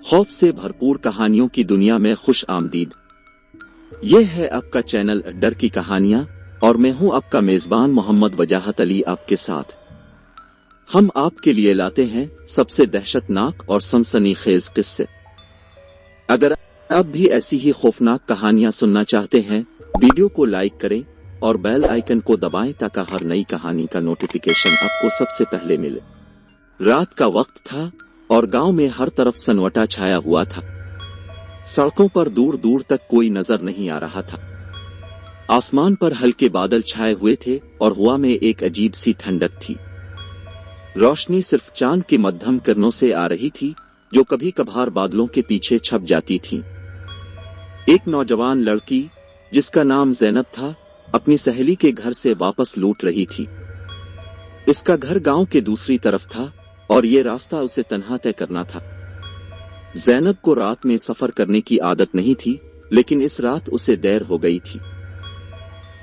खौफ से भरपूर कहानियों की दुनिया में खुश आमदीद। ये है आपका चैनल डर की कहानियां और मैं हूं आपका मेजबान मोहम्मद वजाहत अली आपके साथ। हम आपके लिए लाते हैं सबसे दहशतनाक और सनसनीखेज किस्से। अगर आप भी ऐसी ही खौफनाक कहानियां सुनना चाहते हैं, वीडियो को लाइक करें और बेल आइकन को दबाएं ताकि हर नई कहानी का नोटिफिकेशन आपको सबसे पहले मिले। रात का वक्त था और गांव में हर तरफ सन्नाटा छाया हुआ था। सड़कों पर दूर दूर तक कोई नजर नहीं आ रहा था। आसमान पर हल्के बादल छाए हुए थे और हवा में एक अजीब सी ठंडक थी। रोशनी सिर्फ चांद की मध्यम किरणों से आ रही थी, जो कभी कभार बादलों के पीछे छप जाती थी। एक नौजवान लड़की, जिसका नाम ज़ैनब था, अपनी सहेली के घर से वापस लौट रही थी। इसका घर गांव के दूसरी तरफ था और ये रास्ता उसे तन्हा तय करना था। ज़ैनब को रात में सफर करने की आदत नहीं थी, लेकिन इस रात उसे देर हो गई थी।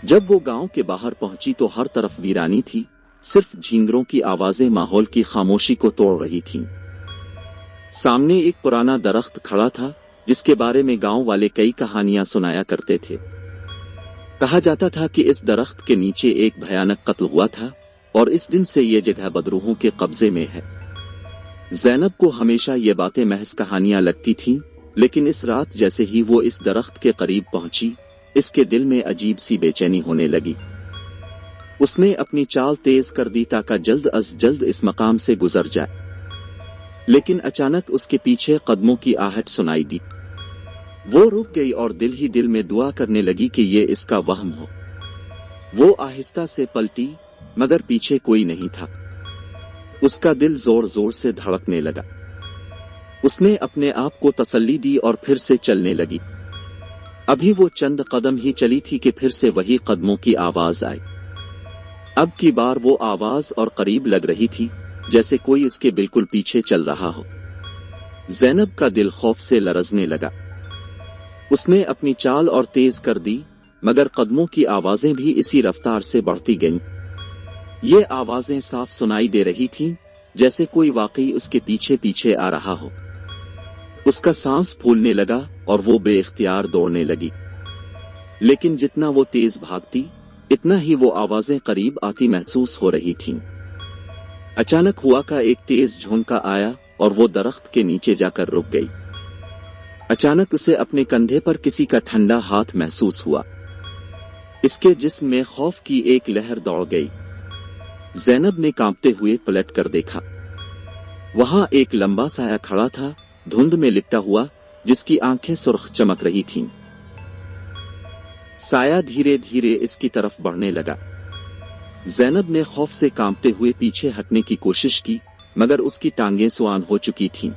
जब वो गांव के बाहर पहुंची तो हर तरफ वीरानी थी। सिर्फ झींगरों की आवाजें माहौल की खामोशी को तोड़ रही थीं। सामने एक पुराना दरख्त खड़ा था, जिसके बारे में गांव वाले कई कहानियां सुनाया करते थे। कहा जाता था कि इस दरख्त के नीचे एक भयानक कत्ल हुआ था और इस दिन से ये जगह बदरूहों के कब्जे में है। ज़ैनब को हमेशा ये बातें महज कहानियां लगती थीं, लेकिन इस रात जैसे ही वो इस दरख्त के करीब पहुंची, इसके दिल में अजीब सी बेचैनी होने लगी। उसने अपनी चाल तेज कर दी ताकि जल्द अज जल्द इस मकाम से गुजर जाए। लेकिन अचानक उसके पीछे कदमों की आहट सुनाई दी। वो रुक गई और दिल ही दिल में दुआ करने लगी कि ये इसका वहम हो। वो आहिस्ता से पलटी, मगर पीछे कोई नहीं था। उसका दिल जोर जोर से धड़कने लगा। उसने अपने आप को तसल्ली दी और फिर से चलने लगी। अभी वो चंद कदम ही चली थी कि फिर से वही कदमों की आवाज आई। अब की बार वो आवाज और करीब लग रही थी, जैसे कोई उसके बिल्कुल पीछे चल रहा हो। ज़ैनब का दिल खौफ से लरजने लगा। उसने अपनी चाल और तेज कर दी, मगर कदमों की आवाजें भी इसी रफ्तार से बढ़ती गईं। ये आवाजें साफ सुनाई दे रही थीं, जैसे कोई वाकई उसके पीछे पीछे आ रहा हो। उसका सांस फूलने लगा और वो बेइख्तियार दौड़ने लगी। लेकिन जितना वो तेज भागती, इतना ही वो आवाजें करीब आती महसूस हो रही थीं। अचानक हवा का एक तेज झोंका आया और वो दरख्त के नीचे जाकर रुक गई। अचानक उसे अपने कंधे पर किसी का ठंडा हाथ महसूस हुआ। इसके जिस्म में खौफ की एक लहर दौड़ गई। ज़ैनब ने कांपते हुए पलट कर देखा। वहां एक लंबा साया खड़ा था, धुंध में लिपटा हुआ, जिसकी आंखें सुर्ख चमक रही थीं। साया धीरे धीरे इसकी तरफ बढ़ने लगा। ज़ैनब ने खौफ से कांपते हुए पीछे हटने की कोशिश की, मगर उसकी टांगें सुआन हो चुकी थीं।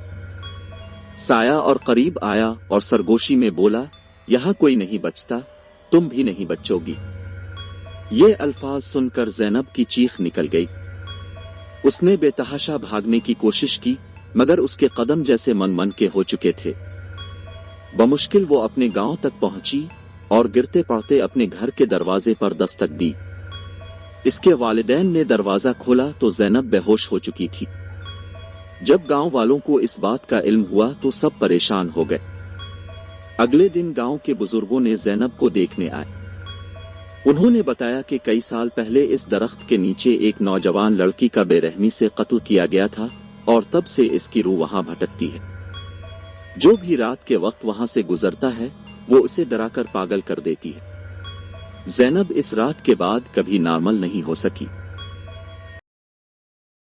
साया और करीब आया और सरगोशी में बोला, यहाँ कोई नहीं बचता, तुम भी नहीं बचोगी। ये अल्फाज सुनकर ज़ैनब की चीख निकल गई। उसने बेतहाशा भागने की कोशिश की, मगर उसके कदम जैसे मन के हो चुके थे। बमुश्किल वो अपने गांव तक पहुंची और गिरते पड़ते अपने घर के दरवाजे पर दस्तक दी। इसके वालिदैन ने दरवाजा खोला तो ज़ैनब बेहोश हो चुकी थी। जब गांव वालों को इस बात का इल्म हुआ तो सब परेशान हो गए। अगले दिन गांव के बुजुर्गों ने ज़ैनब को देखने आए। उन्होंने बताया कि कई साल पहले इस दरख्त के नीचे एक नौजवान लड़की का बेरहमी से कत्ल किया गया था और तब से इसकी रूह वहां भटकती है। जो भी रात के वक्त वहां से गुजरता है, वो उसे डराकर पागल कर देती है। ज़ैनब इस रात के बाद कभी नॉर्मल नहीं हो सकी।